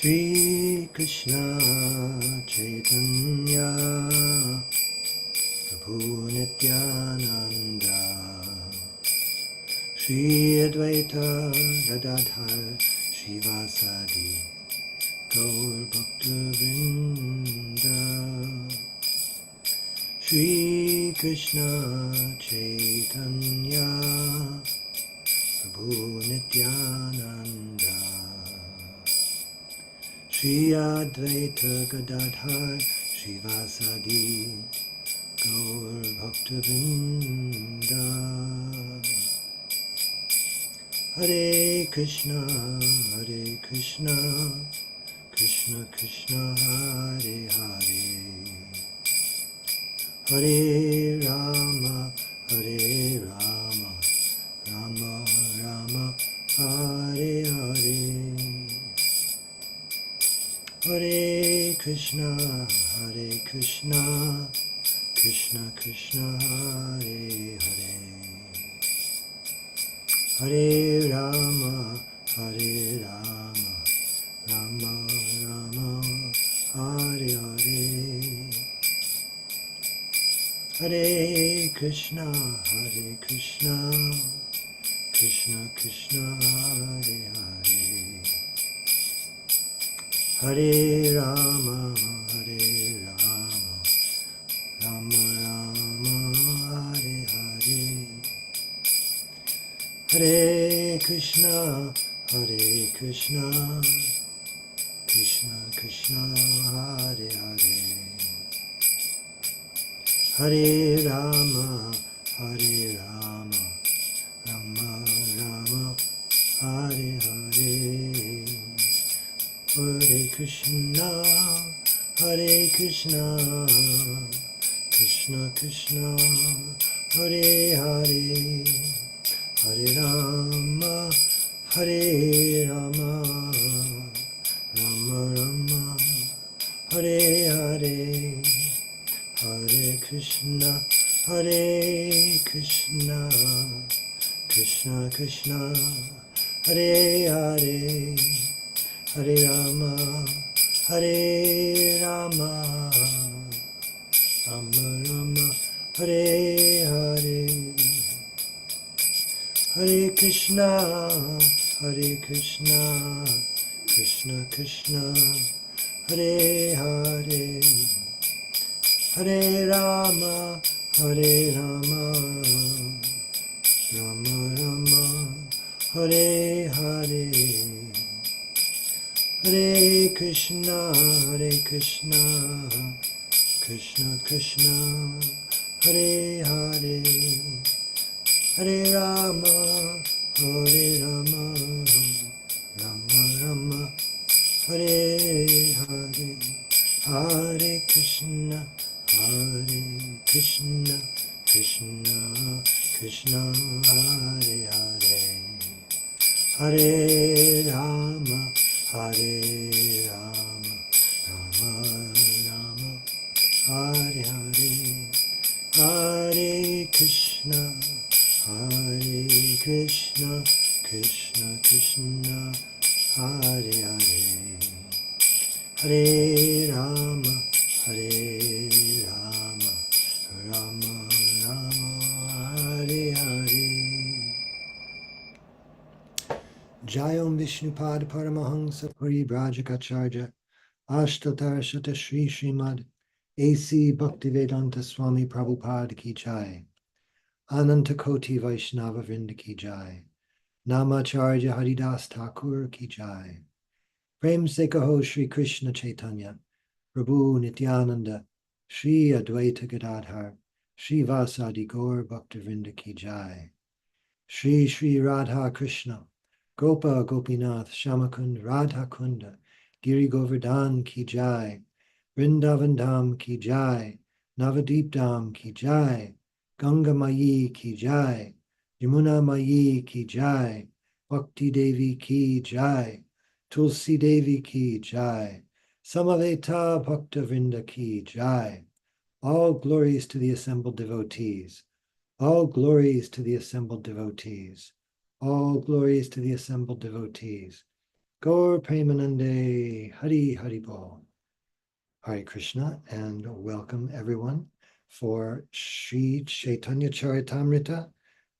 Shri Krishna Caitanya Prabhu Nityananda Jayadvaita Swami Gaur Bhakta-vrinda. Shri Krishna Caitanya Prabhu Nityananda Jayadvaita Swami Gaur Bhakta-vrinda. Hare Krishna, Krishna Krishna, Hare Hare, Hare Rama, Rama Rama, Hare Hare, Hare Krishna, Krishna Krishna, Hare Hare, Hare Rama, Rama Rama, Hare Hare, Hare Krishna, Krishna Krishna, Hare Hare, Hare Rama, Rama Rama, Hare Hare, Hare Krishna, Krishna Krishna, Hare Hare, Hare Rama, Rama Rama, Hare Hare, Hare Krishna, Krishna Krishna, Hare Hare, Hare Rama, Rama Rama, Hare Hare, Hare Krishna, Krishna Krishna, Hare Hare, Hare Rama, Rama Rama, Hare Hare, Hare Krishna, Krishna Hare Hare, Hare Rama, Rama Rama, Hare Hare, Hare Krishna, Krishna Hare Hare, Hare Rama, Rama Rama, Hare Hare, Hare Krishna, Krishna Krishna, Hare Hare, Hare Rama, Rama Rama, Hare Hare, Hare Krishna, Krishna Krishna, Hare Hare, Hare Rama, Rama Rama, Hare Hare. Jayom Vishnupad Paramahansa Puri Brajakacharya Ashtotar Shata Shri Srimad A.C. Bhaktivedanta Swami Prabhupada Ki Jai, Ananta Koti Vaishnava Vrinda Ki Jai, Namacharya Haridas Thakur Ki Jai, Prem Se Kaho Shri Krishna Chaitanya Prabhu Nityananda Shri Advaita Gadadhar Shri Vasadi Gaur Bhaktivinoda Ki Jai, Shri Shri Radha Krishna Gopa Gopinath Shamakund Radha Kunda Giri Govardhan Ki Jai, Vrindavan Dham Ki Jai, Navadip Dham Ki Jai, Ganga Mayi Ki Jai, Yamuna Mayi Ki Jai, Bhakti Devi Ki Jai, Tulsi Devi Ki Jai, Samaveta Bhakta-vrinda Ki Jai. All glories to the assembled devotees. All glories to the assembled devotees. All glories to the assembled devotees. Gaur Premanande, Hari Hari Bol. Hare Krishna, and welcome everyone for Sri Caitanya Caritamrta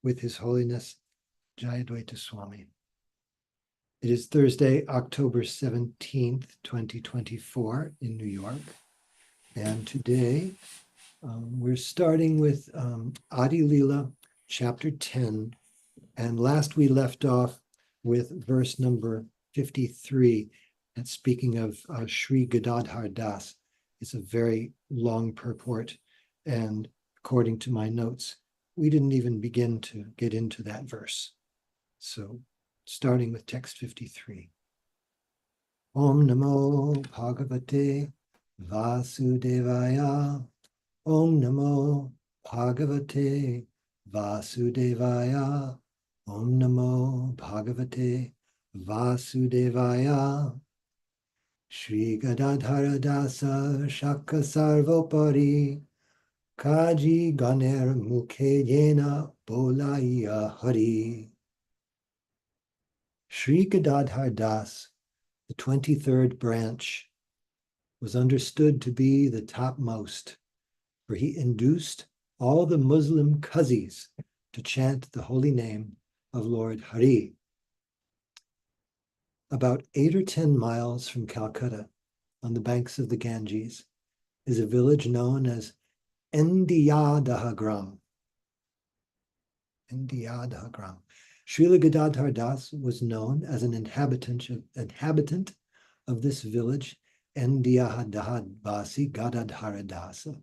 with His Holiness Jayadvaita Swami. It is Thursday, October 17th, 2024 in New York. And today we're starting with Adi-lila, chapter 10. And last we left off with verse number 53. And speaking of Sri Gadadhar Das, it's a very long purport. And according to my notes, we didn't even begin to get into that verse. So starting with text 53. Om Namo Bhagavate Vasudevaya. Om Namo Bhagavate Vasudevaya. Om Namo Bhagavate Vasudevaya. Shri Gadadhara Dasa Shaka Sarvopari Kaji Ganer Mukhe Yena Bolaya Hari. Shri Gadadhar Das, the 23rd branch, was understood to be the topmost, for he induced all the Muslim Qazis to chant the holy name of Lord Hari. About 8 or 10 miles from Calcutta, on the banks of the Ganges, is a village known as Endiyadahagram. Endiyadahagram. Srila Gadadhar Das was known as an inhabitant of this village, Endiyadahadvasi Gadadhara Dasa.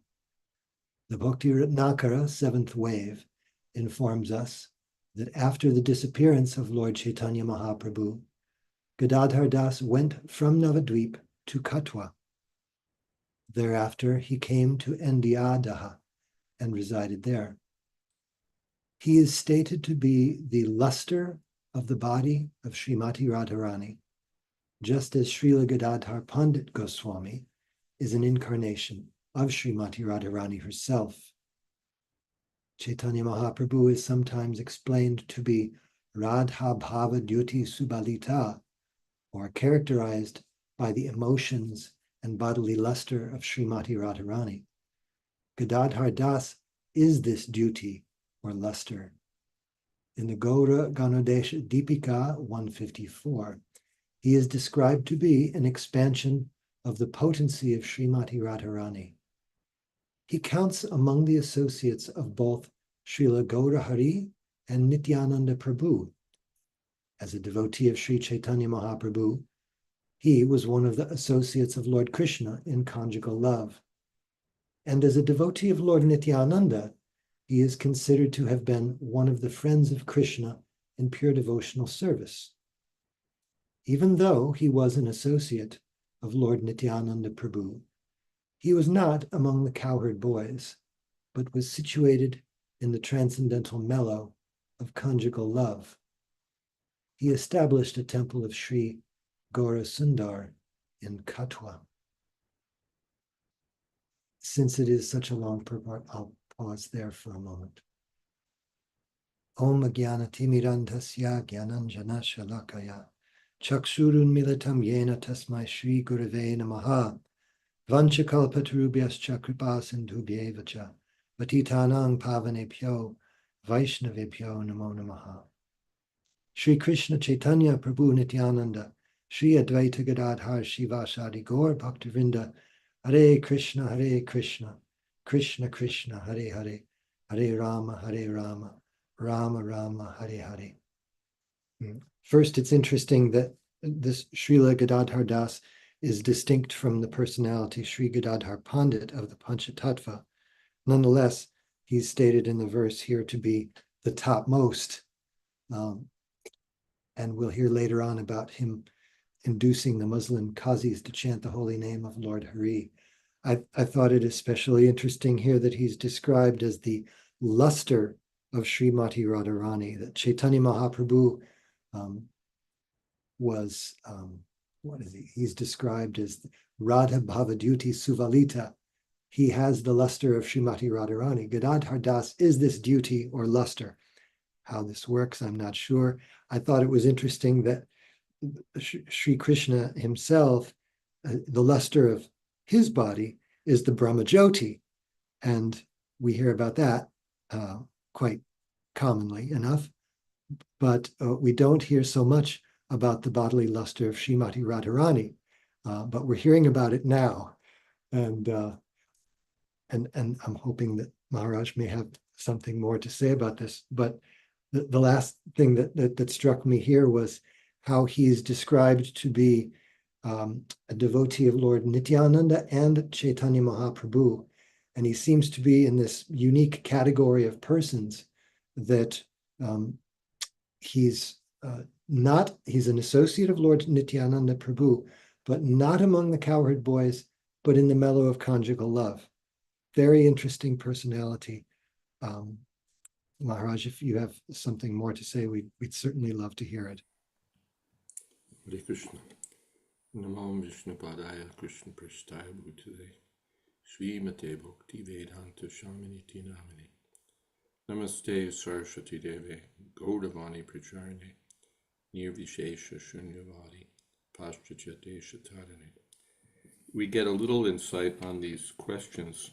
The Bhakti Ratnakara, 7th wave, informs us that after the disappearance of Lord Chaitanya Mahaprabhu, Gadadhar Das went from Navadvip to Katwa. Thereafter, he came to Endiyadaha and resided there. He is stated to be the luster of the body of Srimati Radharani, just as Srila Gadadhar Pandit Goswami is an incarnation of Srimati Radharani herself. Chaitanya Mahaprabhu is sometimes explained to be Radha Bhava Dyuti Subalita, or characterized by the emotions and bodily luster of Srimati Radharani. Gadadhar Das is this duty or luster. In the Gaura Ganodesha Deepika 154, he is described to be an expansion of the potency of Srimati Radharani. He counts among the associates of both Srila Gaura Hari and Nityananda Prabhu. As a devotee of Sri Chaitanya Mahaprabhu, he was one of the associates of Lord Krishna in conjugal love. And as a devotee of Lord Nityananda, he is considered to have been one of the friends of Krishna in pure devotional service. Even though he was an associate of Lord Nityananda Prabhu, he was not among the cowherd boys, but was situated in the transcendental mellow of conjugal love. He established a temple of Sri Gaura Sundar in Katwa. Since it is such a long purport, I'll pause there for a moment. Om Jnana Timirantasya Jnananjana Shalakaya Chakshurun Militam Yena Tasmai Shri Gurave Namaha Vanchakalpatarubhyascha Kripa Sindhubhyevacha Patitanang Pavanebhyo Vaishnavebhyo Namo Namaha. Shri Krishna Chaitanya Prabhu Nityananda Shri Advaita Gadadhar Shivasadi Gaur Bhaktivinoda Hare Krishna Krishna Krishna Hare Hare Hare Rama Rama Rama Hare Hare. First, it's interesting that this Srila Gadadhar Das is distinct from the personality Sri Gadadhar Pandit of the Panchatattva. Nonetheless, he's stated in the verse here to be the topmost. And we'll hear later on about him inducing the Muslim Qazis to chant the holy name of Lord Hari. I thought it especially interesting here that he's described as the luster of Srimati Radharani, that Chaitanya Mahaprabhu was, he's described as Radha Bhavadyuti Suvalita. He has the luster of Srimati Radharani. Gadadhar Das is this duty or luster. How this works, I'm not sure. I thought it was interesting that Sri Krishna himself, the luster of his body is the Brahmajyoti, and we hear about that quite commonly enough, but we don't hear so much about the bodily luster of Srimati Radharani, but we're hearing about it now, and I'm hoping that Maharaj may have something more to say about this. But the last thing that struck me here was how he is described to be a devotee of Lord Nityananda and Chaitanya Mahaprabhu. And he seems to be in this unique category of persons that he's an associate of Lord Nityananda Prabhu, but not among the cowherd boys, but in the mellow of conjugal love. Very interesting personality. Maharaj, if you have something more to say, we'd certainly love to hear it. Hare Krishna. Namo Vishnu Padaya Krishna Prasthaya Bhutale Srimate Bhakti Vedanta Shamaniti Namani Namaste Saraswati Deve Gaudavani Pracharane Nirvishesha Shunyavadi Paschatya Desha Tarane. We get a little insight on these questions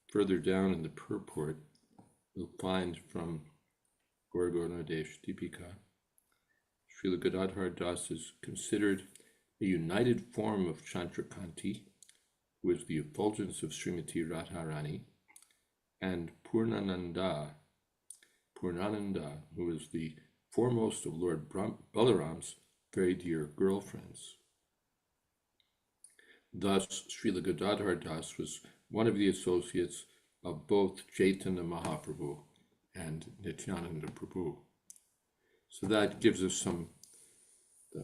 further down in the purport. We'll find from Gorgonadesh Deepika, Srila Gadadhar Das is considered a united form of Chandrakanti, who is the effulgence of Srimati Radharani, and Purnananda, who is the foremost of Lord Balaram's very dear girlfriends. Thus, Srila Gadadhar Das was one of the associates of both Chaitanya Mahaprabhu and Nityananda Prabhu. So that gives us some,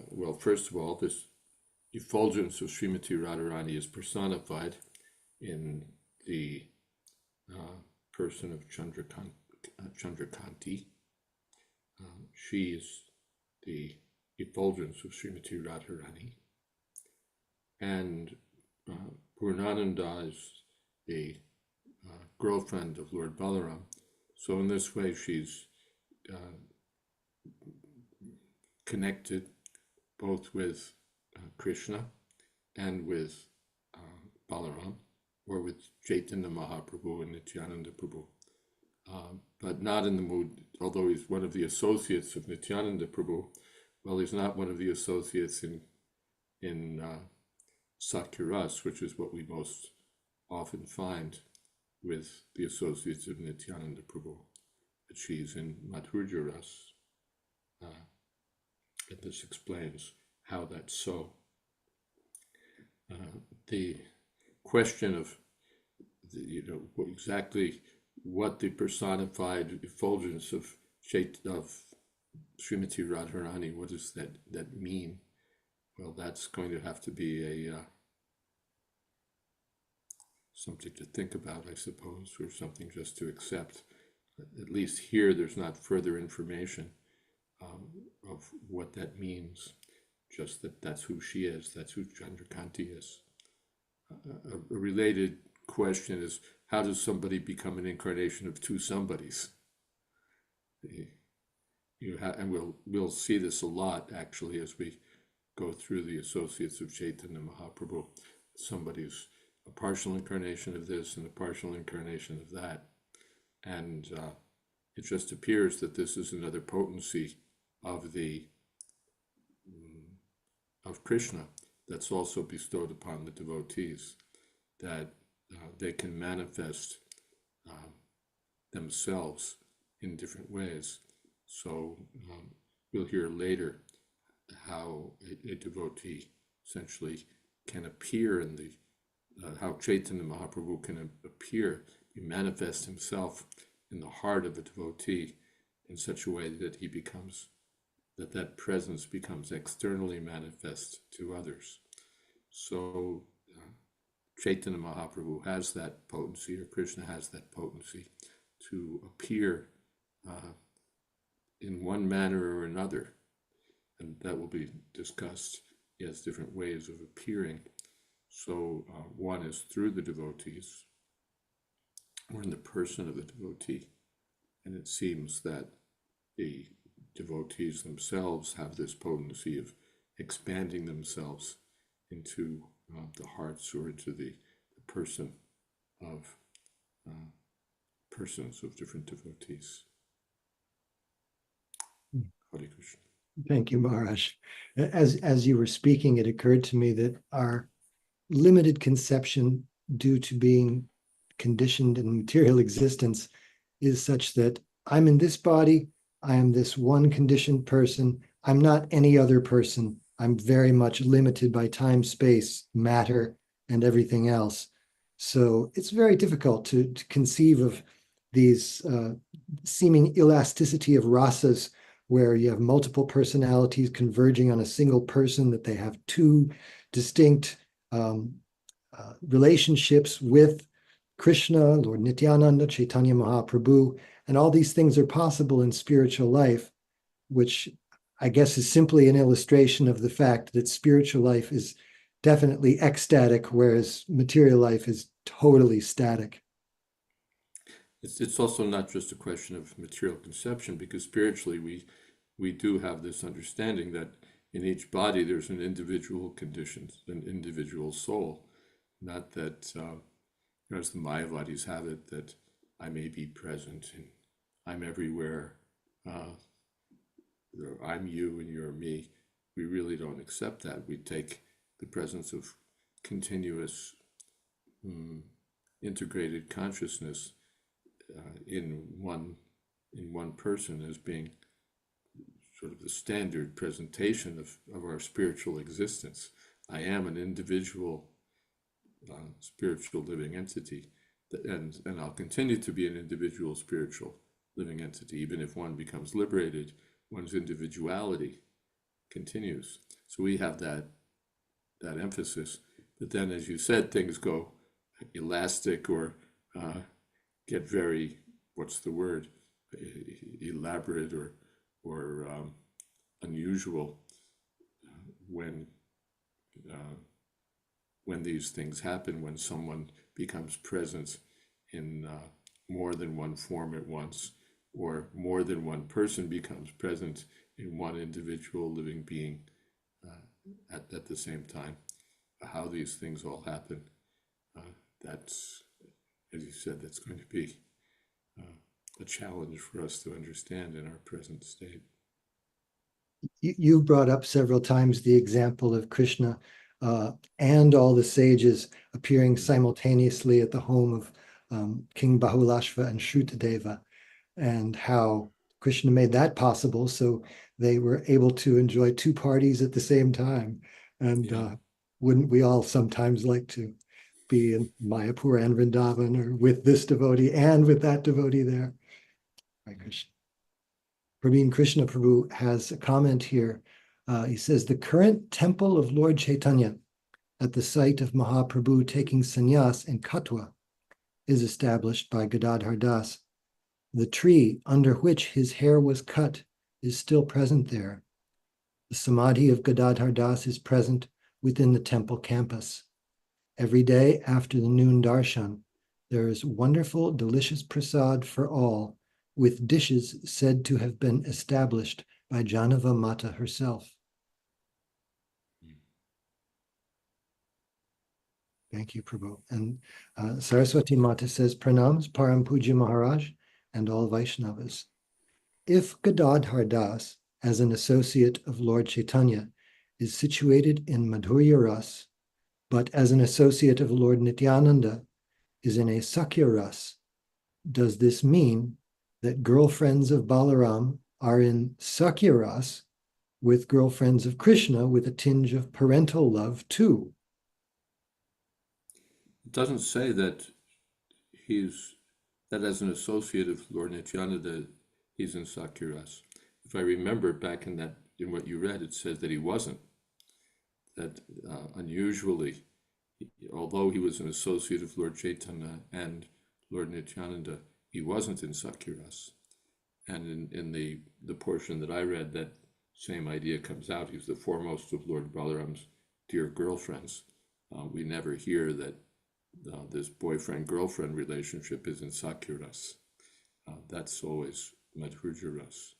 well, first of all, this effulgence of Srimati Radharani is personified in the person of Chandrakanti. She is the effulgence of Srimati Radharani. And Purnananda is the girlfriend of Lord Balaram. So in this way, she's connected both with Krishna and with Balaram, or with Chaitanya Mahaprabhu and Nityananda Prabhu, but not in the mood, although he's one of the associates of Nityananda Prabhu, well, he's not one of the associates in Satyaras, which is what we most often find with the associates of Nityananda Prabhu, but she's in Madhurya Ras. And this explains how that's so. The question of exactly what the personified effulgence of Srimati Radharani, what does that mean? Well, that's going to have to be something to think about, I suppose, or something just to accept. At least here, there's not further information of what that means, just that's who she is, that's who Chandrakanti is. A related question is, how does somebody become an incarnation of two somebodies? And we'll see this a lot, actually, as we go through the associates of Chaitanya Mahaprabhu. Somebody's a partial incarnation of this and a partial incarnation of that. And it just appears that this is another potency of Krishna that's also bestowed upon the devotees, that they can manifest themselves in different ways. So we'll hear later how a devotee essentially can appear in how Chaitanya Mahaprabhu can appear, he manifests himself in the heart of a devotee in such a way that he becomes, that presence becomes externally manifest to others. So Chaitanya Mahaprabhu has that potency, or Krishna has that potency, to appear in one manner or another, and that will be discussed. He has different ways of appearing. So one is through the devotees, or in the person of the devotee, and it seems that the devotees themselves have this potency of expanding themselves into the hearts or into the person of persons of different devotees. Hare Krishna. Thank you, Maharaj. As you were speaking, it occurred to me that our limited conception, due to being conditioned in material existence, is such that I'm in this body, I am this one conditioned person, I'm not any other person. I'm very much limited by time, space, matter, and everything else. So it's very difficult to conceive of these seeming elasticity of rasas, where you have multiple personalities converging on a single person, that they have two distinct relationships with Krishna, Lord Nityananda, Chaitanya Mahaprabhu, and all these things are possible in spiritual life, which I guess is simply an illustration of the fact that spiritual life is definitely ecstatic, whereas material life is totally static. It's also not just a question of material conception, because spiritually we do have this understanding that in each body there's an individual condition, an individual soul, not that, as the Mayavadis have it, that I may be present and I'm everywhere, I'm you and you're me. We really don't accept that. We take the presence of continuous integrated consciousness in one person as being sort of the standard presentation of our spiritual existence. I am an individual spiritual living entity, and I'll continue to be an individual spiritual living entity. Even if one becomes liberated, one's individuality continues. So we have that emphasis. But then, as you said, things go elastic or get very, what's the word, elaborate or unusual when these things happen, when someone becomes present in more than one form at once, or more than one person becomes present in one individual living being at the same time. How these things all happen, that's, as you said, that's going to be a challenge for us to understand in our present state. You've brought up several times the example of Krishna and all the sages appearing simultaneously at the home of King Bahulashva and Shrutadeva, and how Krishna made that possible so they were able to enjoy two parties at the same time. And wouldn't we all sometimes like to be in Mayapur and Vrindavan, or with this devotee and with that devotee there? Hare Krishna. Praveen Krishna Prabhu has a comment here. He says, the current temple of Lord Chaitanya at the site of Mahaprabhu taking sannyas in Katwa is established by Gadadhar Das. The tree under which his hair was cut is still present there. The samadhi of Gadadhar Das is present within the temple campus. Every day after the noon darshan, there is wonderful, delicious prasad for all, with dishes said to have been established by Janava Mata herself. Thank you, Prabhu. And Saraswati Mata says, Pranams, Param Puja Maharaj, and all Vaishnavas. If Gadadhar Das, as an associate of Lord Chaitanya, is situated in Madhurya Ras, but as an associate of Lord Nityananda is in a Sakya Ras, does this mean that girlfriends of Balaram are in Sakya Ras with girlfriends of Krishna with a tinge of parental love too? It doesn't say that that as an associate of Lord Nityananda, he's in Sakya Ras. If I remember back in what you read, it says that he wasn't. That unusually, although he was an associate of Lord Chaitanya and Lord Nityananda, he wasn't in Sakya Ras. And in the portion that I read, that same idea comes out. He's the foremost of Lord Balaram's dear girlfriends. We never hear that this boyfriend-girlfriend relationship is in Sakya Ras. That's always Madhurya Ras.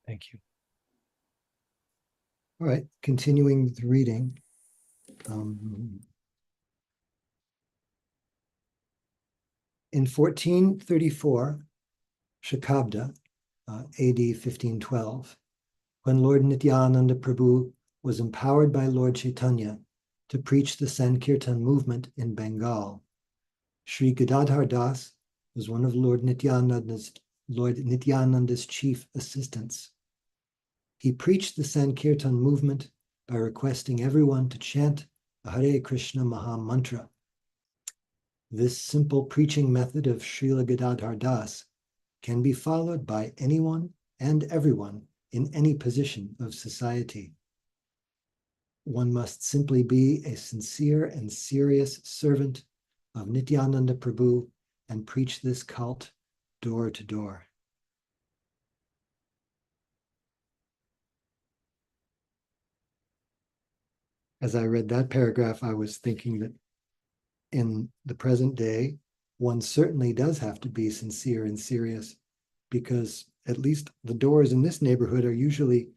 Thank you. All right, continuing the reading. In 1434, Shakabda, AD 1512, when Lord Nityananda Prabhu was empowered by Lord Chaitanya to preach the Sankirtan movement in Bengal, Sri Gadadhar Das was one of Lord Nityananda's chief assistants. He preached the Sankirtan movement by requesting everyone to chant the Hare Krishna Maha Mantra. This simple preaching method of Srila Gadadhar Das can be followed by anyone and everyone in any position of society. One must simply be a sincere and serious servant of Nityananda Prabhu and preach this cult door to door. As I read that paragraph, I was thinking that in the present day, one certainly does have to be sincere and serious, because at least the doors in this neighborhood are usually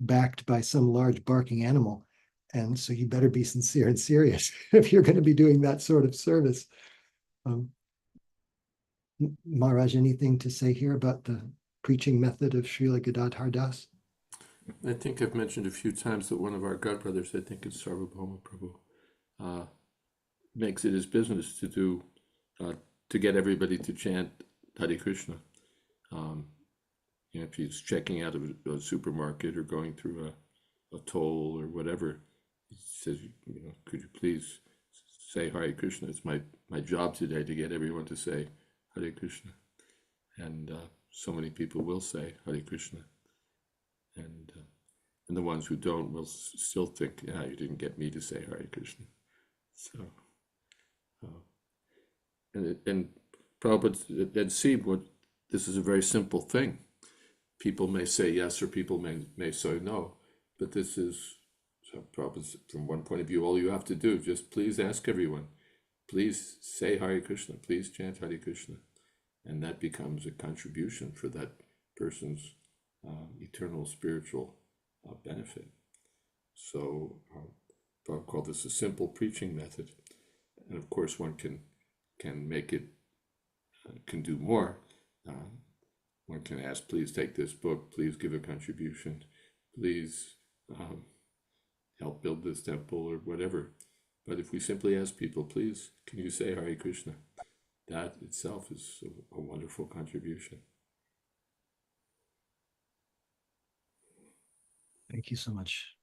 backed by some large barking animal. And so you better be sincere and serious if you're going to be doing that sort of service. Maharaj, anything to say here about the preaching method of Srila Gadadhar Das? I think I've mentioned a few times that one of our godbrothers, I think it's Sarvabhauma Prabhu, makes it his business to get everybody to chant Hare Krishna. If he's checking out of a supermarket or going through a toll or whatever, he says, could you please say Hare Krishna? It's my job today to get everyone to say Hare Krishna. And so many people will say Hare Krishna. And the ones who don't will still think, you didn't get me to say Hare Krishna. So, and Prabhupada, and see what, this is a very simple thing. People may say yes or people may say no, but this is, so Prabhupada, from one point of view, all you have to do, just please ask everyone, please say Hare Krishna, please chant Hare Krishna. And that becomes a contribution for that person's eternal spiritual benefit. So Prabhupada called this a simple preaching method. And of course, one can make it, can do more. One can ask, please take this book, please give a contribution, please help build this temple or whatever. But if we simply ask people, please, can you say Hare Krishna? That itself is a wonderful contribution. Thank you so much.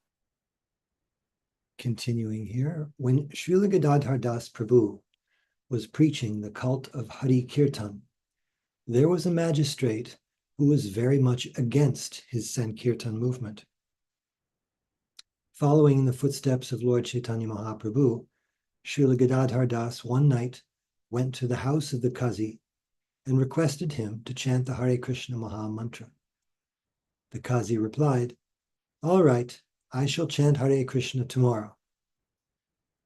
Continuing here, when Srila Gadadhar Das Prabhu was preaching the cult of Hari Kirtan, there was a magistrate who was very much against his Sankirtan movement. Following in the footsteps of Lord Chaitanya Mahaprabhu, Srila Gadadhar Das one night went to the house of the Qazi and requested him to chant the Hare Krishna Maha Mantra. The Qazi replied, "All right, I shall chant Hare Krishna tomorrow."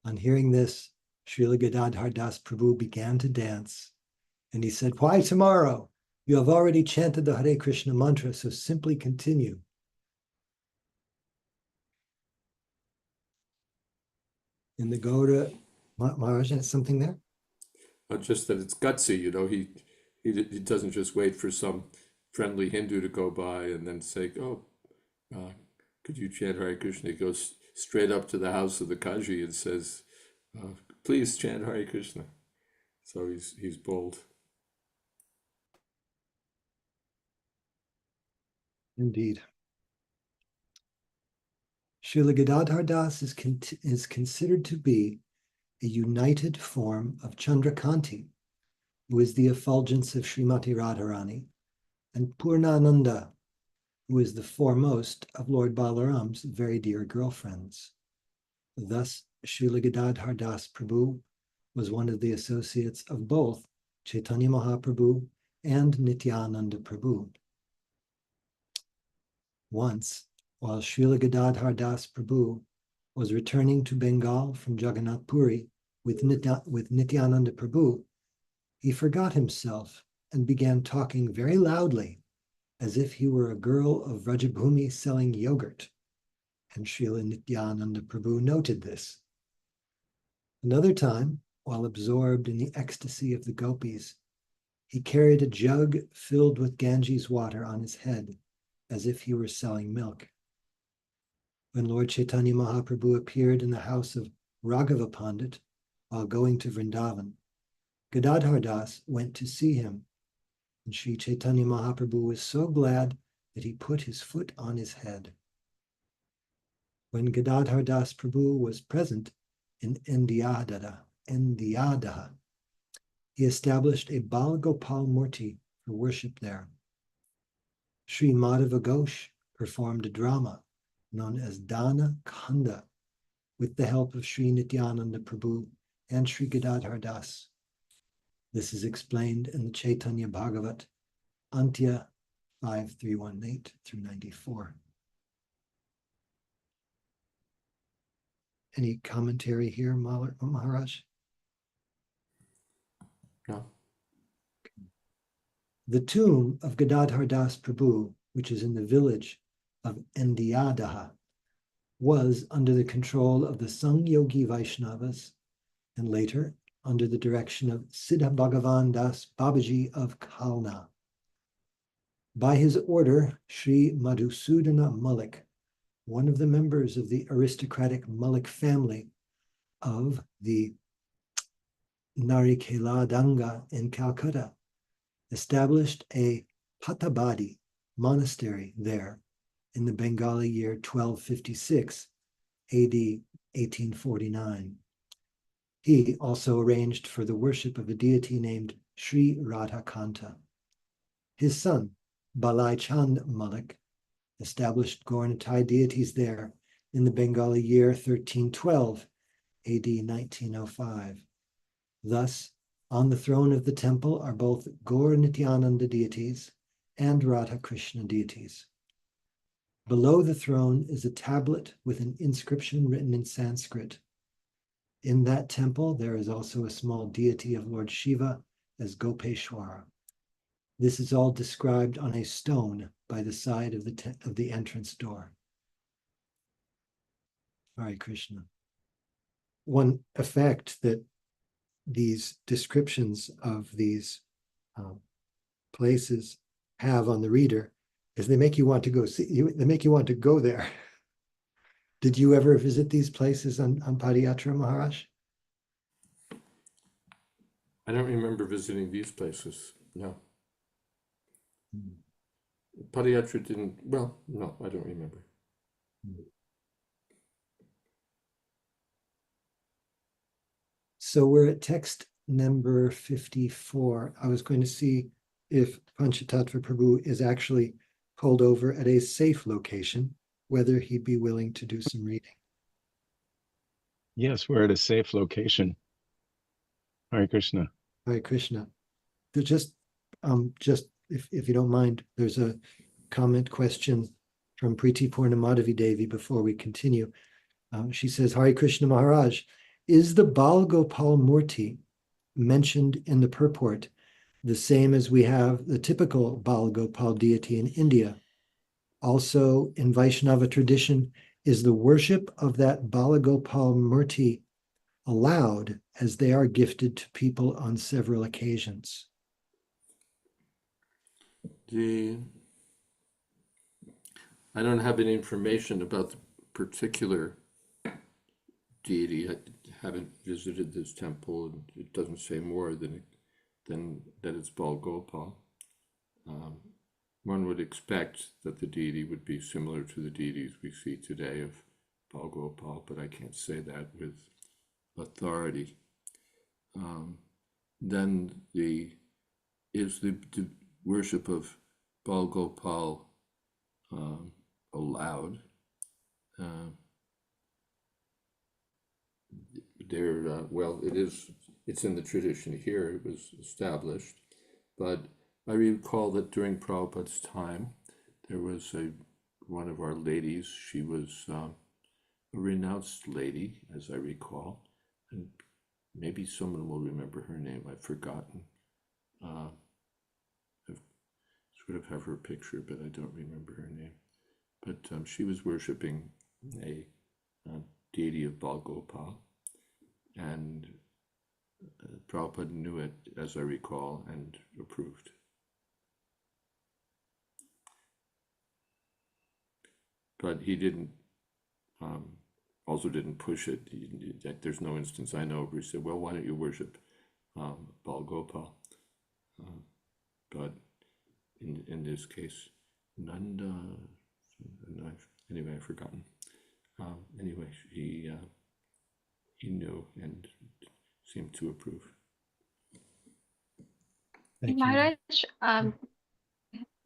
On hearing this, Srila Gadadhar Das Prabhu began to dance, and he said, "Why tomorrow? You have already chanted the Hare Krishna mantra, so simply continue." In the Gauda, Maharaj, something there? Just that it's gutsy, he doesn't just wait for some friendly Hindu to go by and then say, could you chant Hare Krishna? He goes straight up to the house of the Kaji and says, please chant Hare Krishna. So he's bold. Indeed. Srila Gadadhar Das is considered to be a united form of Chandrakanti, who is the effulgence of Srimati Radharani, and Purnananda, who is the foremost of Lord Balaram's very dear girlfriends. Thus, Srila Gadadhar Das Prabhu was one of the associates of both Chaitanya Mahaprabhu and Nityananda Prabhu. Once, while Srila Gadadhar Das Prabhu was returning to Bengal from Jagannath Puri with Nityananda Prabhu, he forgot himself and began talking very loudly, as if he were a girl of Vrajabhumi selling yogurt. and Srila Nityananda Prabhu noted this. Another time, while absorbed in the ecstasy of the gopis, he carried a jug filled with Ganges water on his head, as if he were selling milk. When Lord Chaitanya Mahaprabhu appeared in the house of Raghava Pandit while going to Vrindavan, Gadadhar Das went to see him, and Sri Chaitanya Mahaprabhu was so glad that he put his foot on his head. When Gadadhar Das Prabhu was present in Endiadaha, he established a Bal Gopal Murti for worship there. Sri Madhava Ghosh performed a drama known as Dana Khanda with the help of Sri Nityananda Prabhu and Sri Gadadhar Das. This is explained in the Caitanya Bhagavat, Antya 5318 through 94. Any commentary here, Maharaj? No. The tomb of Gadadhar Das Prabhu, which is in the village of Endiadaha, was under the control of the Sangyogi Vaishnavas and later under the direction of Siddha Bhagavan Das Babaji of Kalna. By his order, Sri Madhusudana Malik, one of the members of the aristocratic Malik family of the Narikeladanga in Calcutta, established a Patabadi monastery there in the Bengali year 1256, AD 1849. He also arranged for the worship of a deity named Sri Radhakanta. His son, Balai Chand Malik, established Gaurnitai deities there in the Bengali year 1312, AD 1905. Thus, on the throne of the temple are both Gaur Nityananda deities and Radha Krishna deities. Below the throne is a tablet with an inscription written in Sanskrit. In that temple, there is also a small deity of Lord Shiva as Gopeshwara. This is all described on a stone by the side of the entrance door. Hare Krishna. One effect that these descriptions of these places have on the reader is they make you want to go see. They make you want to go there. Did you ever visit these places on Padayatra, Maharaj? I don't remember visiting these places. No. Padayatra didn't. Well, no, I don't remember. So we're at text number 54. I was going to see if Panchatattva Prabhu is actually pulled over at a safe location, whether he'd be willing to do some reading. Yes, we're at a safe location. Hare Krishna. Hare Krishna. There's just if you don't mind, there's a comment question from Priti Purnamadavi Devi before we continue. She says, Hare Krishna Maharaj, is the Bal Gopal Murti mentioned in the purport the same as we have the typical Bal Gopal deity in India? Also, in Vaishnava tradition, is the worship of that Bal Gopal Murti allowed as they are gifted to people on several occasions? I don't have any information about the particular deity. I haven't visited this temple, and it doesn't say more than that it's Bal Gopal. One would expect that the deity would be similar to the deities we see today of Bal Gopal, but I can't say that with authority. Then the worship of Bal Gopal allowed? Well, it's in the tradition here. It was established, but I recall that during Prabhupada's time, there was one of our ladies. She was a renounced lady, as I recall, and maybe someone will remember her name. I've forgotten. I sort of have her picture, but I don't remember her name. But she was worshiping a deity of Balgopal, and Prabhupada knew it, as I recall, and approved. But he didn't, also didn't push it. There's no instance I know where he said, well, why don't you worship Balgopal? But in this case, Nanda, anyway, I've forgotten. Anyway, he knew and seemed to approve. Thank you. Maharaj,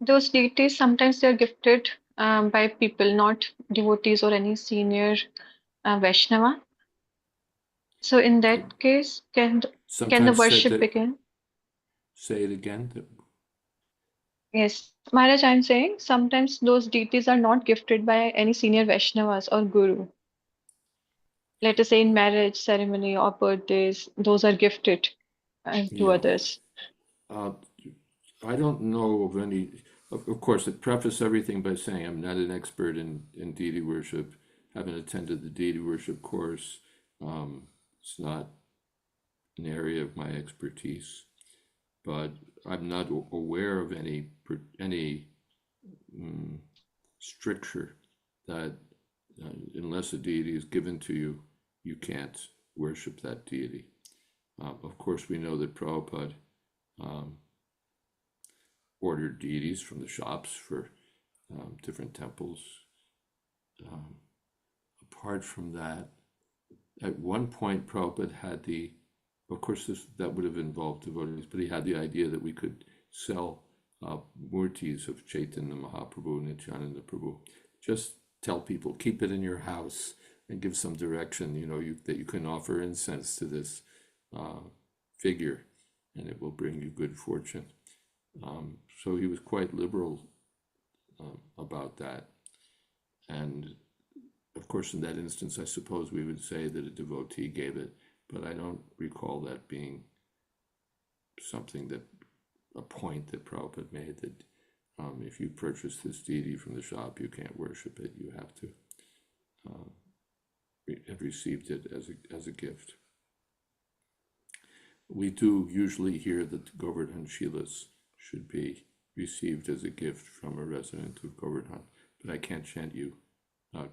those deities, sometimes they're gifted by people, not devotees or any senior Vaishnava. So in that case, can the Sometimes worship begin? say it again. Yes, Maharaj, I'm saying sometimes those deities are not gifted by any senior Vaishnavas or guru. Let us say in marriage ceremony or birthdays, those are gifted to Yeah. others. I don't know of any. Of course, it preface everything by saying I'm not an expert in deity worship. Haven't attended the deity worship course. It's not an area of my expertise, but I'm not aware of any stricture that unless a deity is given to you, you can't worship that deity. Of course, we know that Prabhupada ordered deities from the shops for different temples. Apart from that, at one point, Prabhupada had of course, that would have involved devotees, but he had the idea that we could sell murtis of Chaitanya Mahaprabhu, Nityananda Prabhu. Just tell people, keep it in your house and give some direction, that you can offer incense to this figure and it will bring you good fortune. So he was quite liberal about that. And of course, in that instance, I suppose we would say that a devotee gave it, but I don't recall that being a point that Prabhupada made, that if you purchase this deity from the shop, you can't worship it. You have to have received it as a gift. We do usually hear that Govardhan Shilas should be received as a gift from a resident of Govardhan, but I can't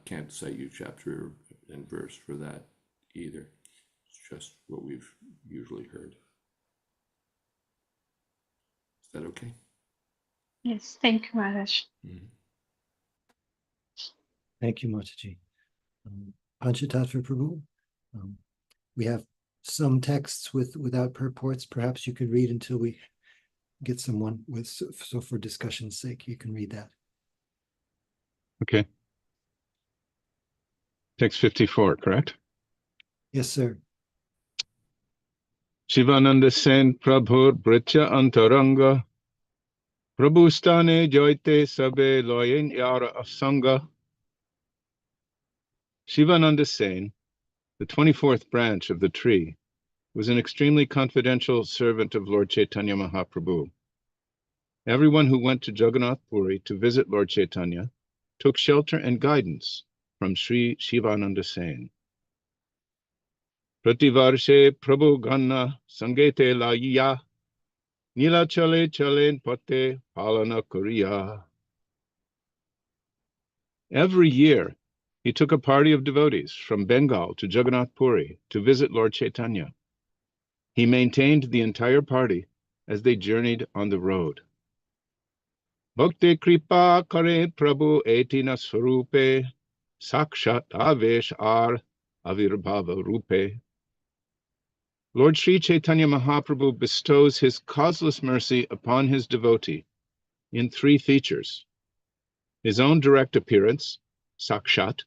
can't cite you chapter and verse for that either. It's just what we've usually heard. Is that okay? Yes, thank you, Maharaj. Mm-hmm. Thank you, Mataji. Panchatattva Prabhu, we have some texts without purports. Perhaps you could read until we get someone with, so for discussion's sake, you can read that. Okay. Text 54, correct? Yes, sir. Shivananda Sen Prabhur Britya Antaranga Prabhustane Joite Sabe Loyen Yara Asanga. Shivananda Sen, the 24th branch of the tree, was an extremely confidential servant of Lord Chaitanya Mahaprabhu. Everyone who went to Jagannath Puri to visit Lord Chaitanya took shelter and guidance from Sri Shivananda Sen. Prativarshe Prabhu Ganna Sangete Laiya Nila Chale Chalen Pate Palana Kuriya. Every year, he took a party of devotees from Bengal to Jagannath Puri to visit Lord Chaitanya. He maintained the entire party as they journeyed on the road. Bhakti Kripa Kare Prabhu Etina Swarupe Sakshat Avesh Ar Avirbhava Rupe. Lord Sri Chaitanya Mahaprabhu bestows his causeless mercy upon his devotee in three features: his own direct appearance, Sakshat,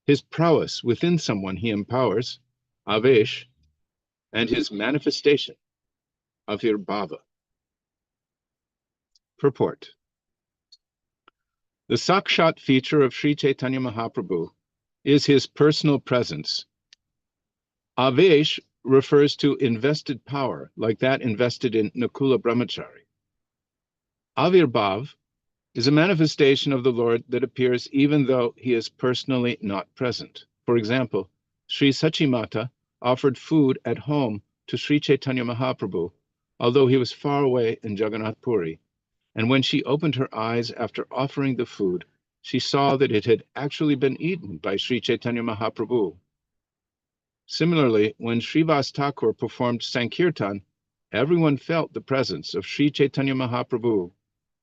his prowess within someone he empowers, Avesh, and his manifestation, Avirbhava. Purport. The Sakshat feature of Sri Chaitanya Mahaprabhu is his personal presence. Avesh refers to invested power, like that invested in Nakula Brahmachari. Avirbhav is a manifestation of the Lord that appears even though he is personally not present. For example, Sri Sachimata offered food at home to Sri Chaitanya Mahaprabhu, although he was far away in Jagannath Puri, and when she opened her eyes after offering the food, she saw that it had actually been eaten by Sri Chaitanya Mahaprabhu. Similarly, when Srivas Thakur performed Sankirtan, everyone felt the presence of Sri Chaitanya Mahaprabhu,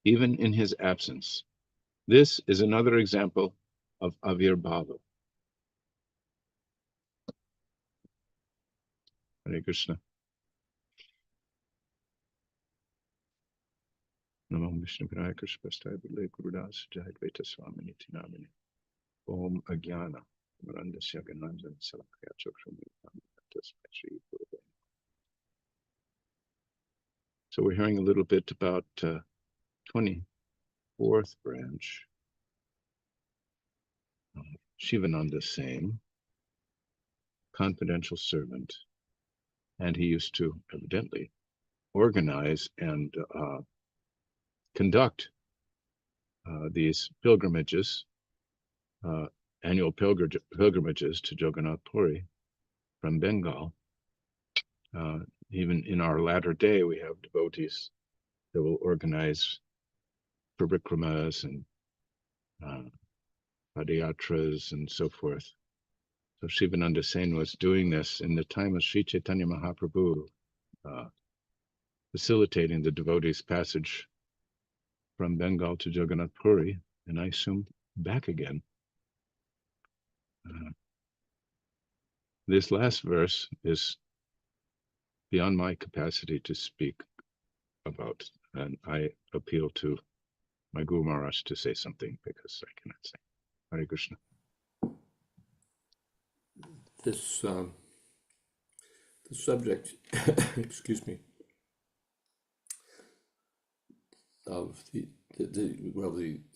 even in his absence. This is another example of Avirbhava. Hare Krishna. Namo Vishnu Padaya Krishna Prasthaya Bhule Gurudas Jayadvaita Swami Niti Namini Om Agyana Marandasya Gananjan Salakaya Chakramita Tasmai Shri Gurave. So we're hearing a little bit about 24th branch of Shivananda Singh, confidential servant, and he used to evidently organize and conduct these pilgrimages, annual pilgrimages to Jagannath Puri from Bengal. Even in our latter day, we have devotees that will organize parikramas and padayatras and so forth. So Shivananda Sen was doing this in the time of Sri Chaitanya Mahaprabhu, facilitating the devotees' passage from Bengal to Jagannath Puri, and I assume back again. This last verse is beyond my capacity to speak about, and I appeal to my Guru Maharaj to say something because I cannot say. Hare Krishna. This the subject, excuse me, of the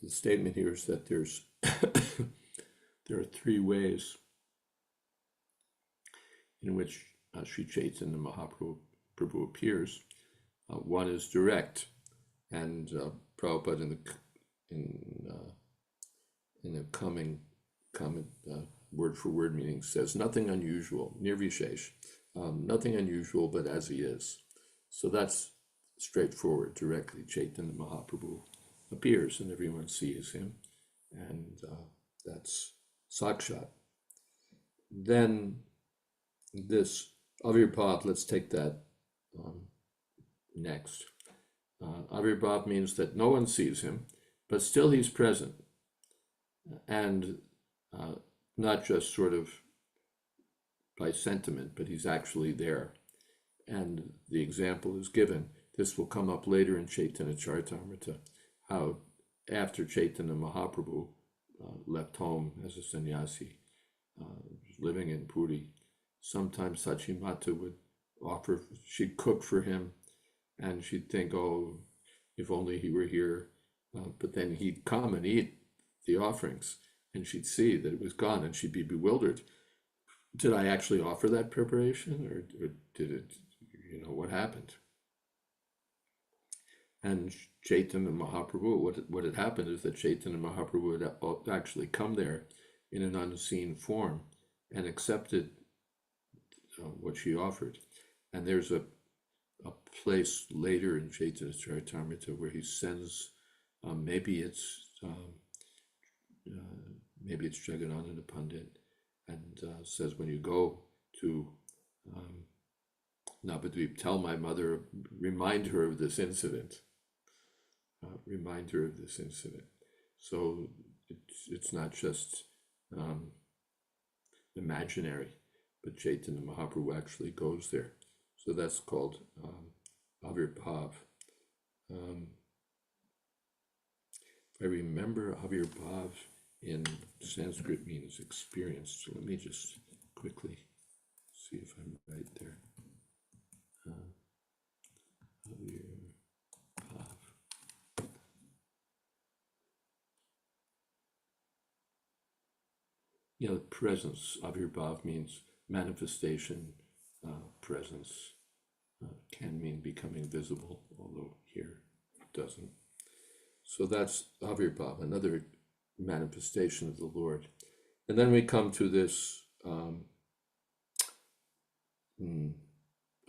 statement here is that there's there are three ways in which Sri Chaitanya Mahaprabhu appears. One is direct, and Prabhupada in the comment word for word meaning says nothing unusual, nirvishesh, nothing unusual but as he is. So that's straightforward, directly. Chaitanya Mahaprabhu appears and everyone sees him, and that's sakshat. Then this Avirbhav, let's take that next. Avirbhav means that no one sees him, but still he's present, and not just sort of by sentiment, but he's actually there. And the example is given. This will come up later in Caitanya Caritamrta, how after Chaitanya Mahaprabhu left home as a sannyasi, living in Puri, sometimes Sachimata would offer, she'd cook for him, and she'd think, oh, if only he were here. But then he'd come and eat the offerings, and she'd see that it was gone, and she'd be bewildered. Did I actually offer that preparation, or did it, what happened? And Chaitanya Mahaprabhu, what had happened is that Chaitanya Mahaprabhu had actually come there in an unseen form and accepted what she offered. And there's a place later in Chaitanya Caritamrta where he sends, maybe it's Jagannatha Pandit, and says, when you go to Navadvip, tell my mother, remind her of this incident. Remind her of this incident. So it's not just imaginary, but Chaitanya Mahaprabhu actually goes there. So that's called Avirbhav. If I remember, Avirbhav in Sanskrit means experience. So let me just quickly see if I'm right there. Avirbhav. Presence. Avirbhav means manifestation, presence. Can mean becoming visible, although here it doesn't. So that's Avirbhav, another manifestation of the Lord. And then we come to this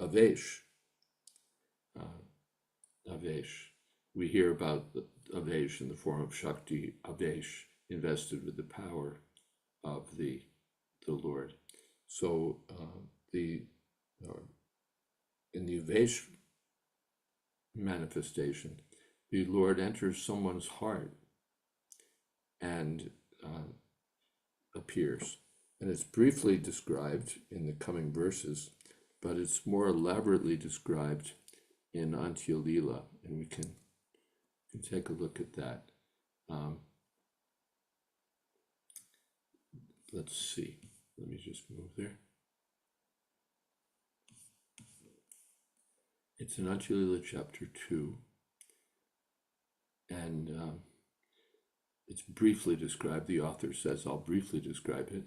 Avesh. Avesh. We hear about the Avesh in the form of Shakti, Avesh, invested with the power of the Lord. So in the Avesh manifestation, the Lord enters someone's heart and appears. And it's briefly described in the coming verses, but it's more elaborately described in Adi-lila, and we can take a look at that. Let's see. Let me just move there. It's in Adi-lila chapter 2, and it's briefly described. The author says, I'll briefly describe it.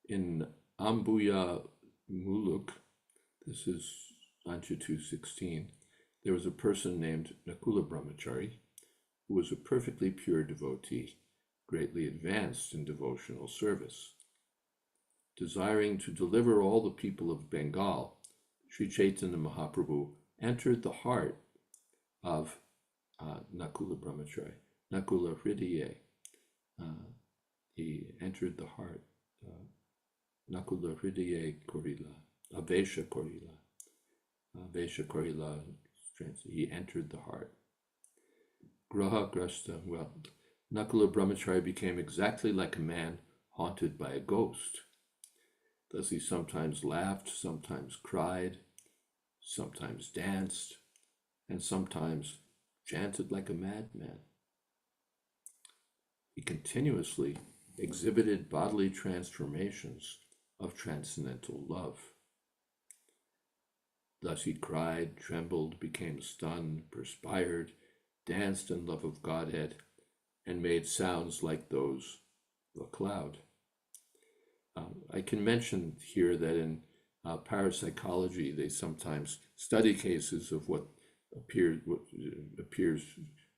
In Ambuya Muluk, this is Ancha 2:16, there was a person named Nakula Brahmachari who was a perfectly pure devotee, greatly advanced in devotional service. Desiring to deliver all the people of Bengal, Sri Chaitanya Mahaprabhu entered the heart of Nakula Brahmachari, Nakula Hridaye. He entered the heart, Nakula Hridaye Korila, Avesha Korila. Avesha Korila, he entered the heart. Graha Grasta, well, Nakula Brahmachari became exactly like a man haunted by a ghost. Thus he sometimes laughed, sometimes cried, sometimes danced, and sometimes chanted like a madman. He continuously exhibited bodily transformations of transcendental love. Thus he cried, trembled, became stunned, perspired, danced in love of Godhead, and made sounds like those of a cloud. I can mention here that in parapsychology, they sometimes study cases of what appears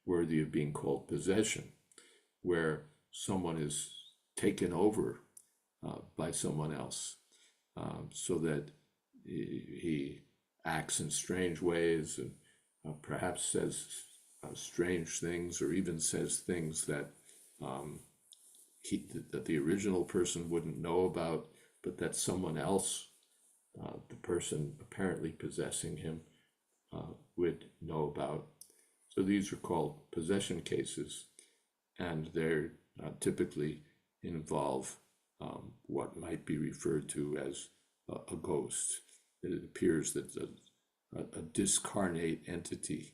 worthy of being called possession, where someone is taken over by someone else, so that he acts in strange ways and perhaps says strange things, or even says things that that the original person wouldn't know about, but that someone else, the person apparently possessing him, would know about. So these are called possession cases, and they're typically involve what might be referred to as a ghost. It appears that a discarnate entity,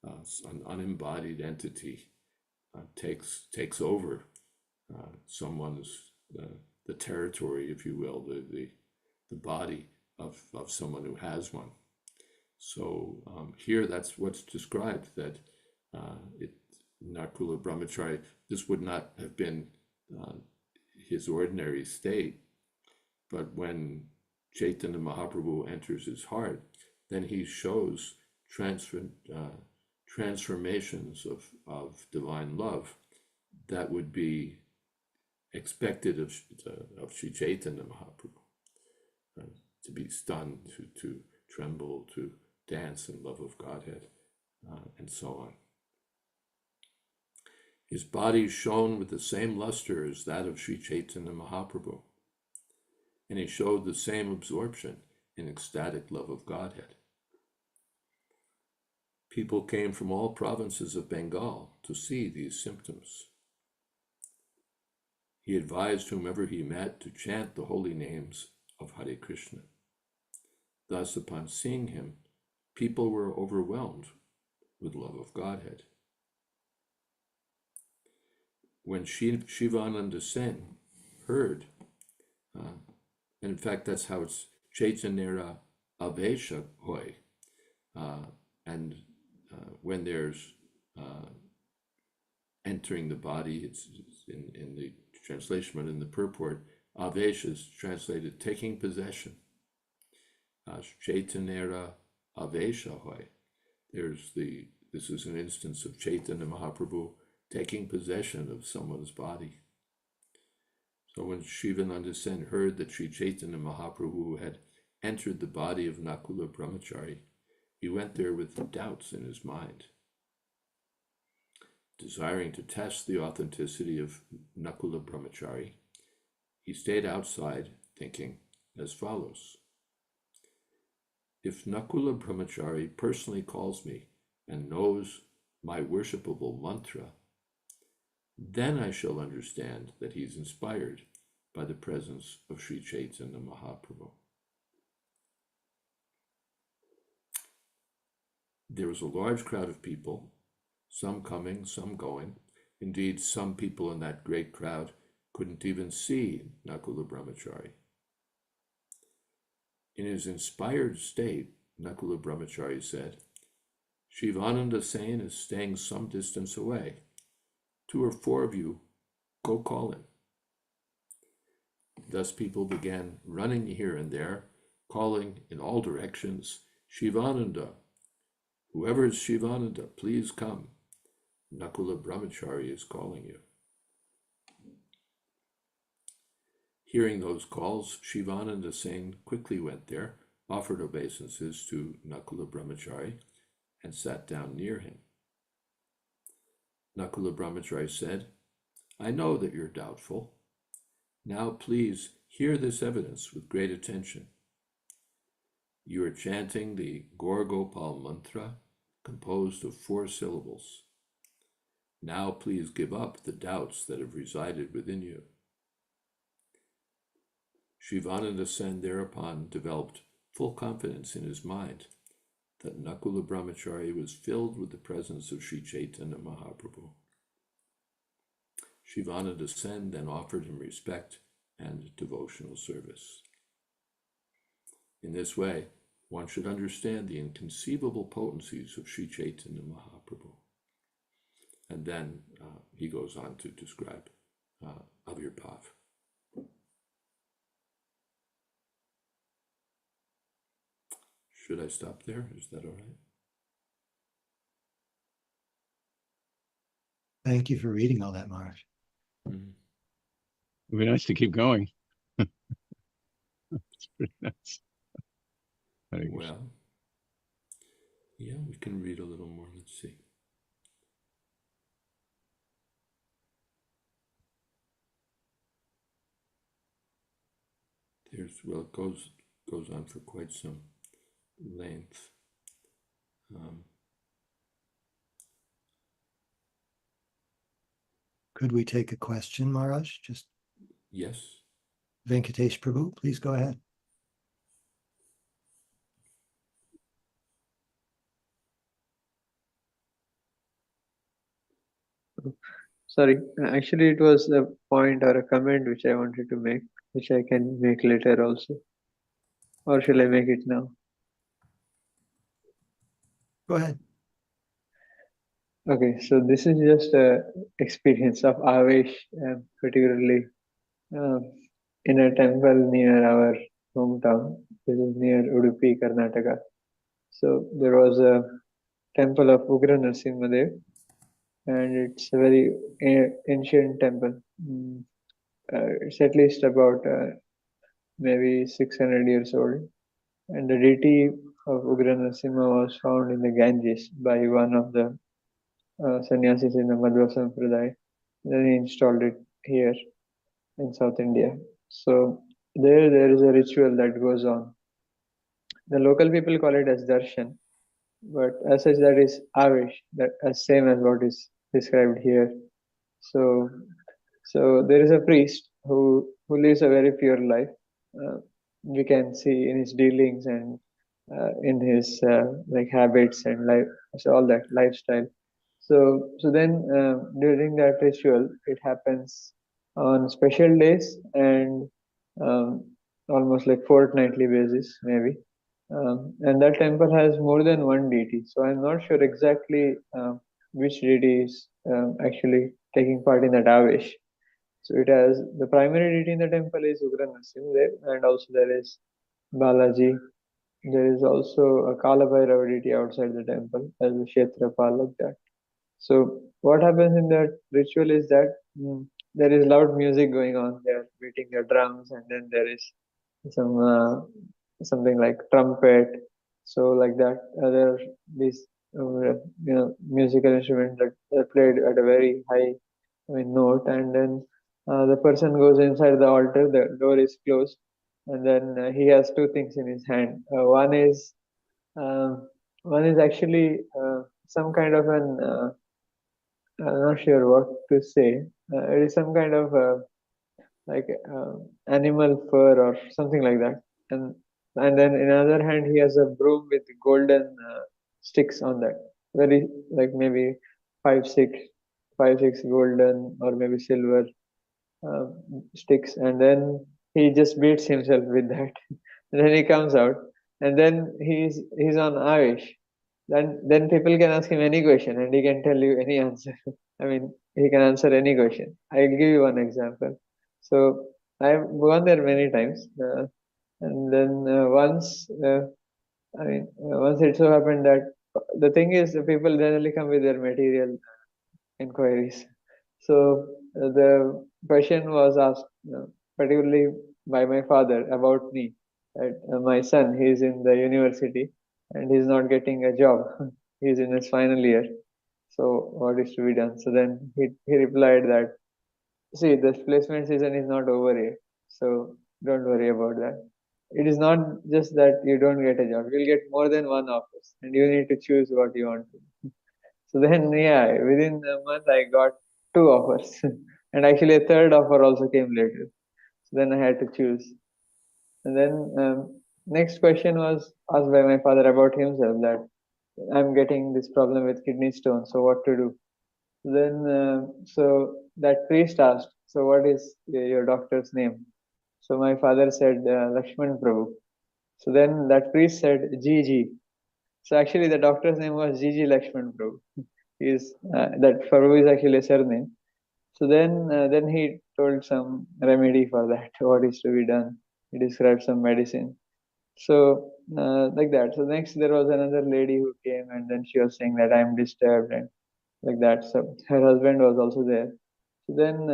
an unembodied entity, takes over someone's the territory, if you will, the body of someone who has one. So here, that's what's described, that Nakula Brahmachari, this would not have been his ordinary state, but when Chaitanya Mahaprabhu enters his heart, then he shows transformations of divine love that would be expected of Sri Chaitanya Mahaprabhu, to be stunned, to tremble, to dance in love of Godhead, and so on. His body shone with the same luster as that of Sri Chaitanya Mahaprabhu, and he showed the same absorption in ecstatic love of Godhead. People came from all provinces of Bengal to see these symptoms. He advised whomever he met to chant the holy names of Hare Krishna. Thus, upon seeing him, people were overwhelmed with love of Godhead. When Shivananda Sen heard, and in fact that's how it's Chaitanya Avesha Hoy, and when there's entering the body, it's in the translation, but in the purport, Avesha is translated taking possession. Chaitanya Avesha Hoy. There's the this is an instance of Chaitanya Mahaprabhu taking possession of someone's body. So when Shivananda Sen heard that Sri Chaitanya Mahaprabhu had entered the body of Nakula Brahmachari, he went there with doubts in his mind. Desiring to test the authenticity of Nakula Brahmachari, he stayed outside thinking as follows: if Nakula Brahmachari personally calls me and knows my worshipable mantra, then I shall understand that he is inspired by the presence of Sri Chaitanya Mahaprabhu. There was a large crowd of people, some coming, some going. Indeed, some people in that great crowd couldn't even see Nakula Brahmachari. In his inspired state, Nakula Brahmachari said, Shivananda Sen is staying some distance away. 2 or 4 of you, go call him. Thus people began running here and there, calling in all directions, Shivananda, whoever is Shivananda, please come. Nakula Brahmachari is calling you. Hearing those calls, Shivananda Sen quickly went there, offered obeisances to Nakula Brahmachari, and sat down near him. Nakula Brahmachari said, I know that you're doubtful. Now please hear this evidence with great attention. You are chanting the Gaur Gopal mantra, composed of 4 syllables. Now please give up the doubts that have resided within you. Shivananda Sen thereupon developed full confidence in his mind that Nakula Brahmachari was filled with the presence of Sri Chaitanya Mahaprabhu. Shivananda Sen then offered him respect and devotional service. In this way, one should understand the inconceivable potencies of Sri Chaitanya Mahaprabhu. And then he goes on to describe Avirbhav. Should I stop there? Is that all right? Thank you for reading all that, Maharaj. It'd be nice to keep going. It's pretty nice. Well, yeah, we can read a little more. Let's see. Well, it goes on for quite some length. Could we take a question, Maharaj? Just Yes. Venkatesh Prabhu, please go ahead. Sorry, actually it was a point or a comment which I wanted to make, which I can make later also. Or shall I make it now? Go ahead. Okay, so this is just a experience of Avesh, particularly in a temple near our hometown. This is near Udupi, Karnataka. So there was a temple of Ugra Narasimha there, and it's a very ancient temple. It's at least about maybe 600 years old. And the deity of Ugra Narasimha was found in the Ganges by one of the sannyasis in the Madhva Sampradaya. Then he installed it here in South India. So there is a ritual that goes on. The local people call it as darshan, but as such that is avesh, that as same as what is described here. So there is a priest who lives a very pure life. We can see in his dealings and in his like habits and life, so all that lifestyle. So then during that ritual, it happens on special days and almost like fortnightly basis maybe. And that temple has more than one deity. So I'm not sure exactly which deity is actually taking part in that Avesh. So it has the primary deity in the temple is Ugra Narasimha, and also there is Balaji, there is also a Kalabhairava deity outside the temple as a Kshetrapal, like that. So what happens in that ritual is that there is loud music going on. They are beating the drums, and then there is some something like trumpet. So like that, there are these musical instruments that are played at a very high, note, and then the person goes inside the altar. The door is closed, and then he has two things in his hand. One is actually some kind of an I'm not sure what to say. It is some kind of like animal fur or something like that, and then in another hand he has a broom with golden sticks on that. Very like maybe five six five six golden or maybe silver uh, sticks, and then he just beats himself with that. And then he comes out, and then he's on Avish. Then people can ask him any question, and he can tell you any answer. I mean, he can answer any question. I'll give you one example. So I've gone there many times, and then once it so happened that the thing is, the people generally come with their material inquiries. So the question was asked, particularly by my father about me, that my son, he is in the university and he's not getting a job. He's in his final year. So what is to be done? So then he replied that, see, the placement season is not over yet. So don't worry about that. It is not just that you don't get a job. You'll get more than one offer, and you need to choose what you want to. So then, yeah, within a month, I got two offers, and actually a third offer also came later. So then I had to choose. And then next question was asked by my father about himself, that I'm getting this problem with kidney stone. So what to do? Then so that priest asked, so what is your doctor's name? So my father said Lakshman Prabhu. So then that priest said Gigi. So actually the doctor's name was Gigi Lakshman Prabhu. Is that Prabhu is actually a surname. So then he told some remedy for that, what is to be done. He described some medicine. So like that. So next there was another lady who came, and then she was saying that I'm disturbed and like that. So her husband was also there. So then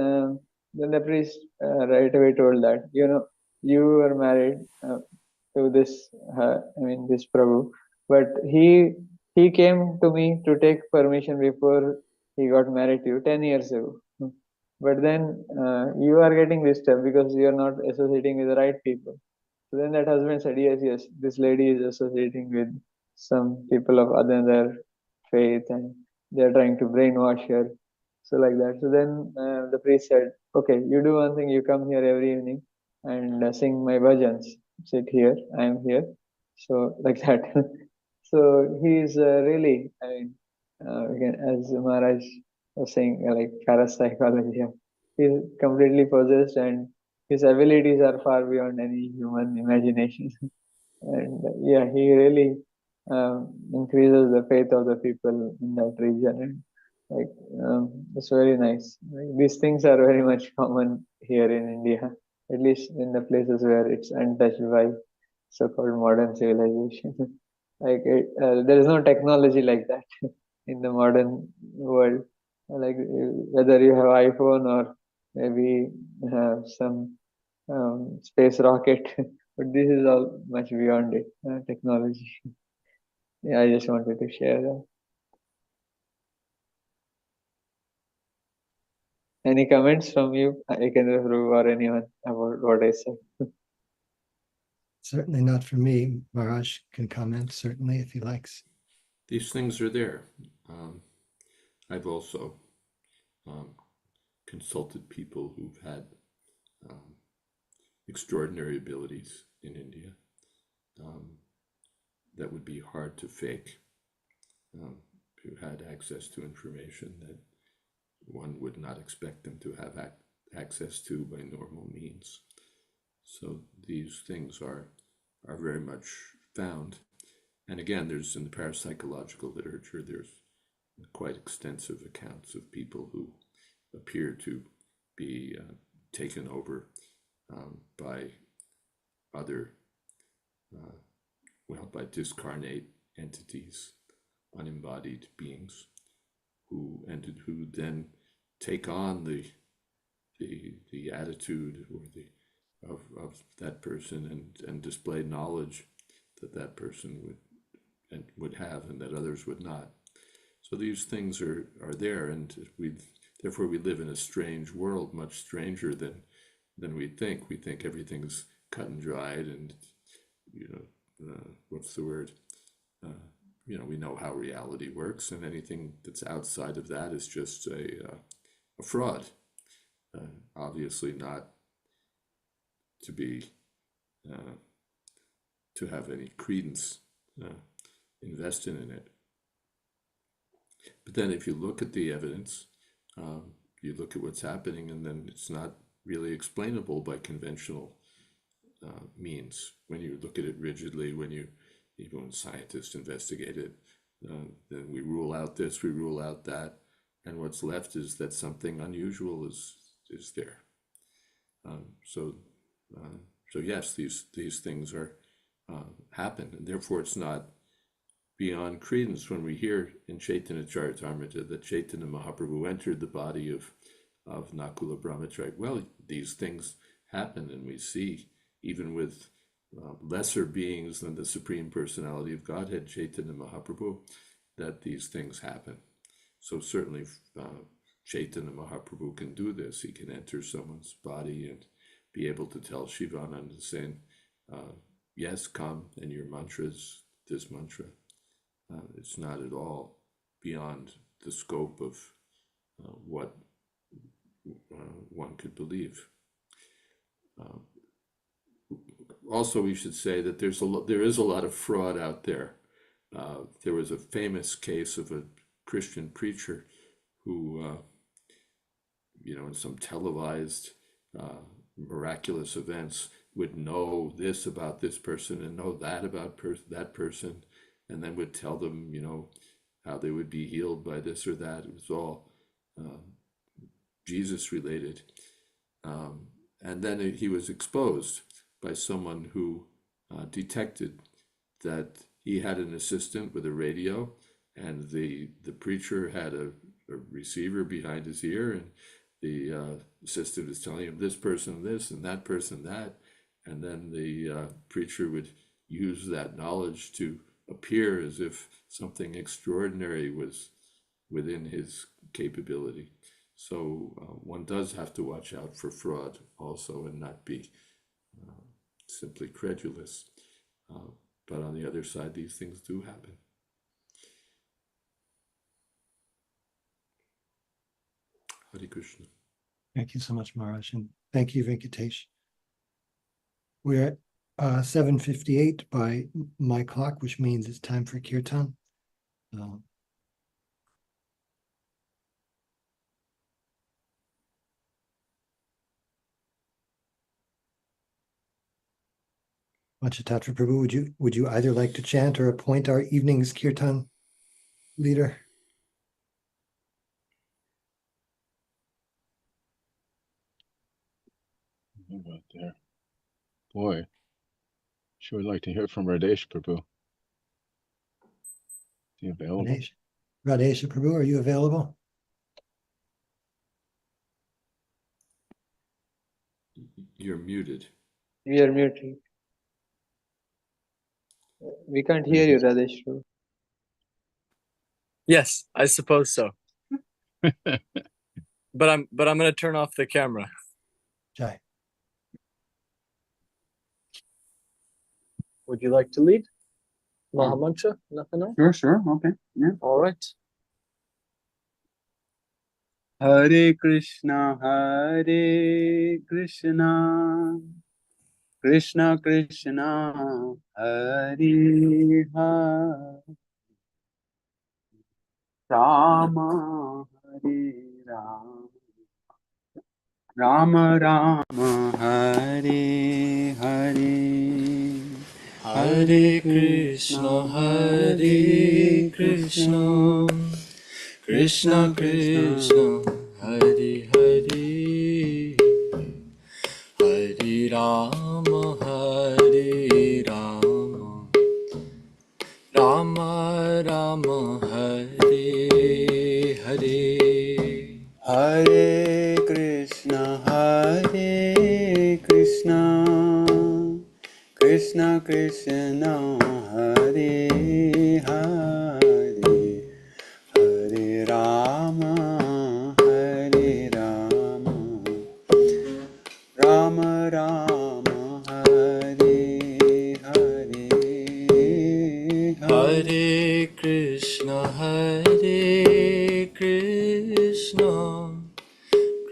the priest right away told that, you were married to this this Prabhu, but he came to me to take permission before he got married to you 10 years ago. But then you are getting disturbed because you are not associating with the right people. So then that husband said, yes, yes, this lady is associating with some people of other faith, and they are trying to brainwash her. So like that. So then the priest said, okay, you do one thing, you come here every evening and sing my bhajans. Sit here, I am here. So like that. So he is really, again, as Maharaj was saying, like parapsychology. He's completely possessed, and his abilities are far beyond any human imagination. And yeah, he really increases the faith of the people in that region. And like it's very nice. Like, these things are very much common here in India, at least in the places where it's untouched by so-called modern civilization. Like there is no technology like that in the modern world. Like whether you have iPhone or maybe have some space rocket, but this is all much beyond it, technology. Yeah, I just wanted to share that. Any comments from you, Ekendra Prabhu, or anyone about what I said? Certainly not for me. Maharaj can comment, certainly, if he likes. These things are there. I've also consulted people who've had extraordinary abilities in India that would be hard to fake, who had access to information that one would not expect them to have access to by normal means. So these things are very much found. And again, there's in the parapsychological literature, there's quite extensive accounts of people who appear to be taken over by other well, by discarnate entities, unembodied beings, who then take on the attitude or of that person and display knowledge that person would have and that others would not. So these things are there, and therefore we live in a strange world, much stranger than we think. We think everything's cut and dried, and what's the word? We know how reality works, and anything that's outside of that is just a fraud. Obviously not to be to have any credence invested in it. But then if you look at the evidence, you look at what's happening, and then it's not really explainable by conventional means. When you look at it rigidly, even when scientists investigate it, then we rule out this, we rule out that, and what's left is that something unusual is there. So yes, these things happen, and therefore it's not beyond credence when we hear in Caitanya Caritamrta that Chaitanya Mahaprabhu entered the body of Nakula Brahmachari. Well, these things happen, and we see even with lesser beings than the Supreme Personality of Godhead, Chaitanya Mahaprabhu, that these things happen. So certainly Chaitanya Mahaprabhu can do this. He can enter someone's body and be able to tell Shivananda, saying, yes, come, and your mantra is this mantra. It's not at all beyond the scope of what one could believe. Also, we should say that there is a lot of fraud out there. There was a famous case of a Christian preacher who, in some televised miraculous events, would know this about this person and know that about that person, and then would tell them, how they would be healed by this or that. It was all Jesus related. And then he was exposed by someone who detected that he had an assistant with a radio, and the preacher had a receiver behind his ear, and the assistant was telling him this person this and that person that, and then the preacher would use that knowledge to appear as if something extraordinary was within his capability. So one does have to watch out for fraud also, and not be simply credulous. But on the other side, these things do happen. Hare Krishna. Thank you so much, Maharaj, and thank you, Venkatesh. We're at 7:58 by my clock, which means it's time for kirtan. Panchatattva Prabhu, would you either like to chant or appoint our evening's kirtan leader? About there. Boy, sure would like to hear from Radesh Prabhu. Is he available? Radesha Prabhu, are you available? You're muted. We are muted. We can't hear you, Radesh. Yes, I suppose so. But I'm going to turn off the camera. Jai. Would you like to lead? Mahamantra? Nothing else? Sure. Okay. Yeah. All right. Hare Krishna, Krishna Krishna, Hare Hare, Rama Hare Rama, Rama Rama, Hare Hare, Hare Krishna, Krishna Krishna, Hare Hare, Hare Rama, Krishna Krishna Hare Hare Hare Rama Hare Rama Rama Rama Hare Hare Hare Krishna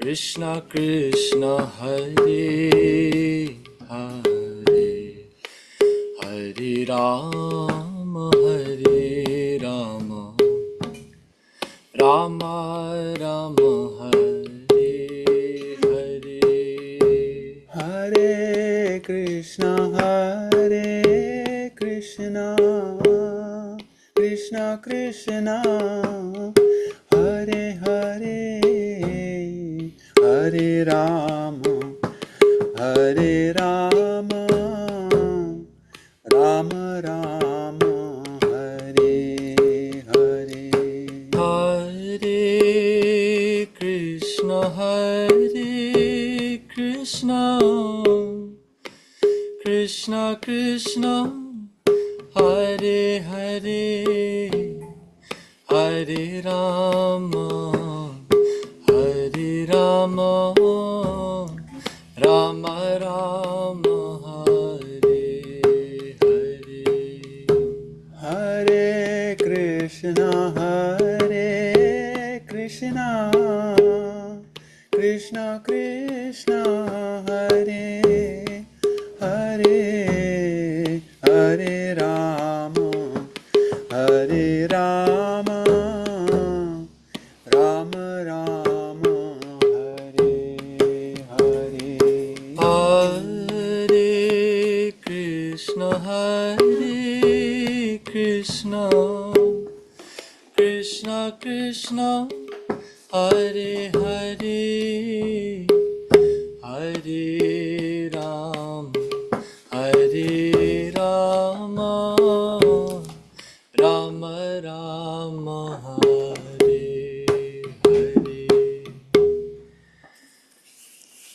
Krishna Krishna Hare Hare Hare Rama Rama Rama Hare Hare Hare Krishna Krishna Krishna Hare Hare Hare Rama Rama Rama Hare Hare Hare Krishna Krishna Krishna Hare Hare Hare Rama Rama Rama Hare Hare Hare Krishna Krishna Krishna Hare Hare Hare Rama Rama Rama Hare Hare Hare Krishna Krishna Krishna Hare Hare Hare Rama Rama Rama Hare Hare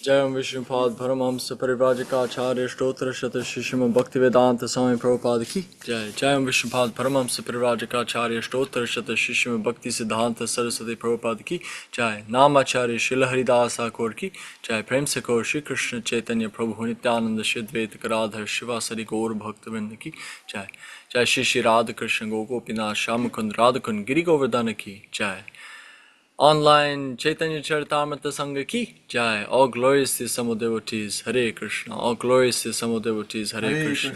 Jayam Vishnupad Paramahamsa Parivrajakaacharya Stotra Shata Shishima Bhaktivedanta Swami Prabhupada Ki Jai. Jayam Vishnupad Paramahamsa Parivrajakaacharya Stotra Shata Shishima Bhakti Siddhanta Saraswati Prabhupada Ki Jai. Namacharya Srila Haridas Thakur Ki Jai. Prem Se Kaur Shri Krishna Chaitanya Prabhu Nityananda Shri Radha Shivasari Gaur Bhaktivinoda Ki Jai. Jai Shri Shri Radha Krishna Gopinath Shamakund Radhakund Giri Govardhana Ki Jai. Online Caitanya Caritamrta Sangha Ki Jai. All glorious to some devotees, Hare Krishna. All glorious to some devotees, Hare Krishna.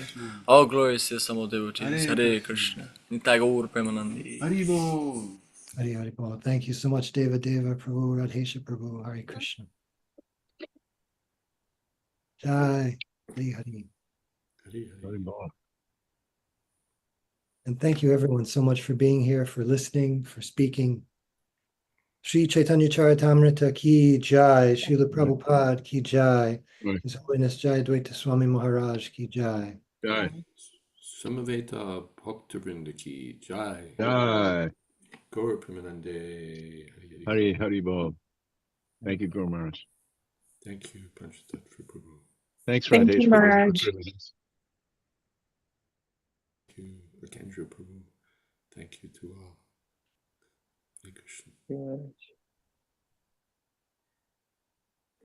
All glorious to some devotees, Hare Krishna. Nitai Gaur Premanandi. Haribol. Hari Hari Bol. Thank you so much, Deva Deva Prabhu, Radhesha Prabhu, Hari Krishna. Jai, Hari Hari. Hare Hare. Very well. And thank you everyone so much for being here, for listening, for speaking. Sri Caitanya Caritamrta ki jai, Srila Prabhupada ki jai, Right. His Holiness Jayadvaita Swami Maharaj ki jai. Jai. Samaveta Bhaktivinoda Ki Jai. Jai. Gaur Premanande. Hare Hare. Hari Hari Bol. Thank you, Guru Maharaj. Thank you, Panchatattva Prabhu. Thanks, Thank Radhesh, you, for Maharaj. the privilege. Thank you, Rakendra Prabhu. Thank you to all. Hare Krishna. Thank you very much.